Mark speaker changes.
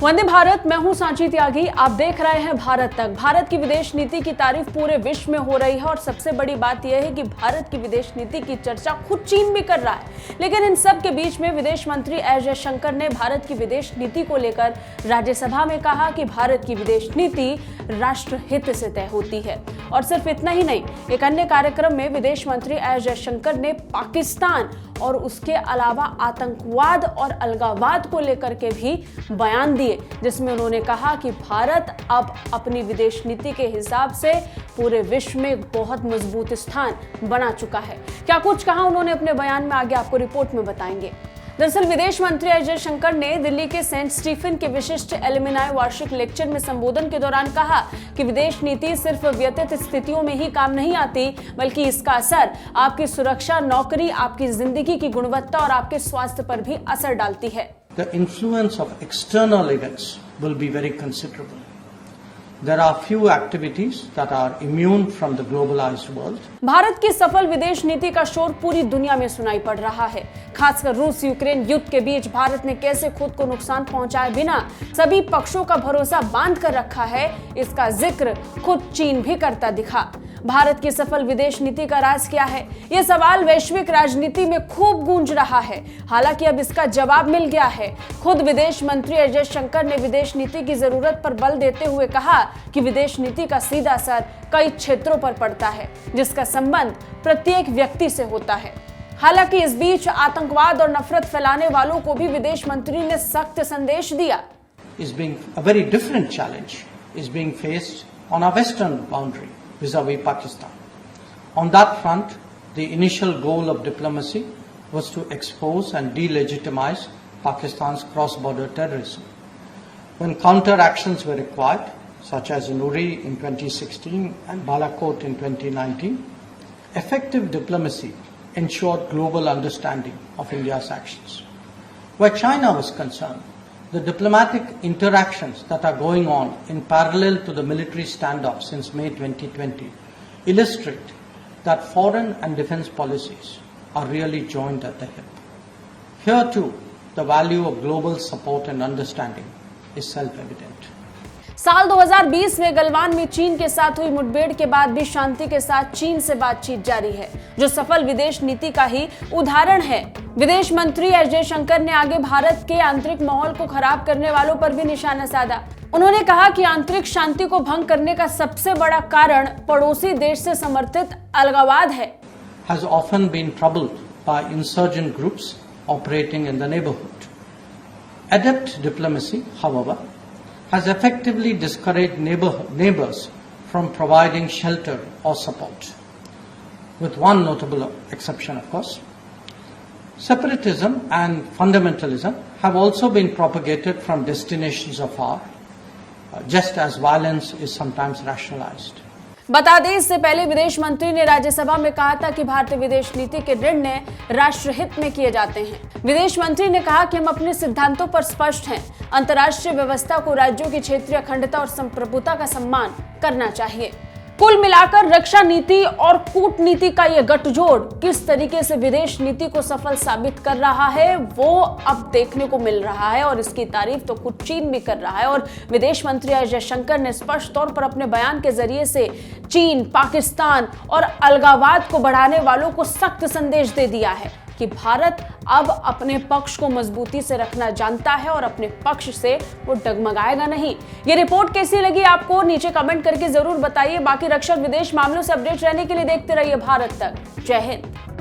Speaker 1: वंदे भारत, मैं हूं सांची त्यागी। आप देख रहे हैं भारत तक। भारत की विदेश नीति की तारीफ पूरे विश्व में हो रही है और सबसे बड़ी बात यह है कि भारत की विदेश नीति की चर्चा खुद चीन भी कर रहा है। लेकिन इन सब के बीच में विदेश मंत्री एस जयशंकर ने भारत की विदेश नीति को लेकर राज्यसभा में कहा कि भारत की विदेश नीति राष्ट्र हित से तय होती है। और सिर्फ इतना ही नहीं, एक अन्य कार्यक्रम में विदेश मंत्री एस जयशंकर ने पाकिस्तान और उसके अलावा आतंकवाद और अलगाववाद को लेकर के भी बयान दिए, जिसमें उन्होंने कहा कि भारत अब अपनी विदेश नीति के हिसाब से पूरे विश्व में एक बहुत मजबूत स्थान बना चुका है। क्या कुछ कहा उन्होंने अपने बयान में, आगे आपको रिपोर्ट में बताएंगे। दरअसल विदेश मंत्री एस जयशंकर ने दिल्ली के सेंट स्टीफन के विशिष्ट एलुमनाई वार्षिक लेक्चर में संबोधन के दौरान कहा कि विदेश नीति सिर्फ व्यतीत स्थितियों में ही काम नहीं आती, बल्कि इसका असर आपकी सुरक्षा, नौकरी, आपकी जिंदगी की गुणवत्ता और आपके स्वास्थ्य पर भी असर डालती है।
Speaker 2: The influence of external events will be very considerable. There are few activities that are immune from the globalized world.
Speaker 1: Bharat की सफल विदेश नीति का शोर पूरी दुनिया में सुनाई पड़ रहा है। खासकर रूस यूक्रेन युद्ध के बीच भारत ने कैसे खुद को नुकसान पहुंचाए बिना सभी पक्षों का भरोसा बांध कर रखा है, इसका जिक्र खुद चीन भी करता दिखा। भारत की सफल विदेश नीति का राज क्या है? यह सवाल वैश्विक राजनीति में खूब गूंज रहा है। हालांकि अब इसका जवाब मिल गया है। खुद विदेश मंत्री एस जयशंकर ने विदेश नीति की जरूरत पर बल देते हुए कहा कि विदेश नीति का सीधा असर कई क्षेत्रों पर पड़ता है, जिसका संबंध प्रत्येक व्यक्ति से होता है। हालांकि इस बीच आतंकवाद और नफरत फैलाने वालों को भी विदेश मंत्री ने सख्त संदेश दिया।
Speaker 2: A very different challenge is being faced on our western boundary vis-à-vis Pakistan. On that front, the initial goal of diplomacy was to expose and delegitimize Pakistan's cross-border terrorism. When counter-actions were required, such as in Uri in 2016 and Balakot in 2019, effective diplomacy ensured global understanding of India's actions. Where China was concerned, the diplomatic interactions that are going on in parallel to the military standoff since May 2020 illustrate that foreign and defense policies are really joined at the hip. Here too, the value of global support and understanding is self-evident.
Speaker 1: साल 2020 में गलवान में चीन के साथ हुई मुठभेड़ के बाद भी शांति के साथ चीन से बातचीत जारी है, जो सफल विदेश नीति का ही उदाहरण है। विदेश मंत्री एस जयशंकर ने आगे भारत के आंतरिक माहौल को खराब करने वालों पर भी निशाना साधा। उन्होंने कहा कि आंतरिक शांति को भंग करने का सबसे बड़ा कारण पड़ोसी देश से समर्थित अलगाववाद है।
Speaker 2: Has often been troubled by insurgent groups operating in the neighborhood. Adept diplomacy, however, has effectively discouraged neighbors from providing shelter or support, with one notable exception, of course. Separatism and fundamentalism have also been propagated from destinations afar, just as violence is sometimes rationalized.
Speaker 1: बता दें, इससे पहले विदेश मंत्री ने राज्यसभा में कहा था कि भारतीय विदेश नीति के निर्णय राष्ट्रहित में किए जाते हैं। विदेश मंत्री ने कहा कि हम अपने सिद्धांतों पर स्पष्ट हैं। अंतर्राष्ट्रीय व्यवस्था को राज्यों की क्षेत्रीय अखंडता और संप्रभुता का सम्मान करना चाहिए। कुल मिलाकर रक्षा नीति और कूटनीति का यह गठजोड़ किस तरीके से विदेश नीति को सफल साबित कर रहा है, वो अब देखने को मिल रहा है और इसकी तारीफ तो खुद चीन भी कर रहा है। और विदेश मंत्री एस जयशंकर ने स्पष्ट तौर पर अपने बयान के जरिए से चीन, पाकिस्तान और अलगाववाद को बढ़ाने वालों को सख्त संदेश दे दिया है कि भारत अब अपने पक्ष को मजबूती से रखना जानता है और अपने पक्ष से वो डगमगाएगा नहीं। ये रिपोर्ट कैसी लगी आपको, नीचे कमेंट करके जरूर बताइए। बाकी रक्षा विदेश मामलों से अपडेट रहने के लिए देखते रहिए भारत तक। जय हिंद।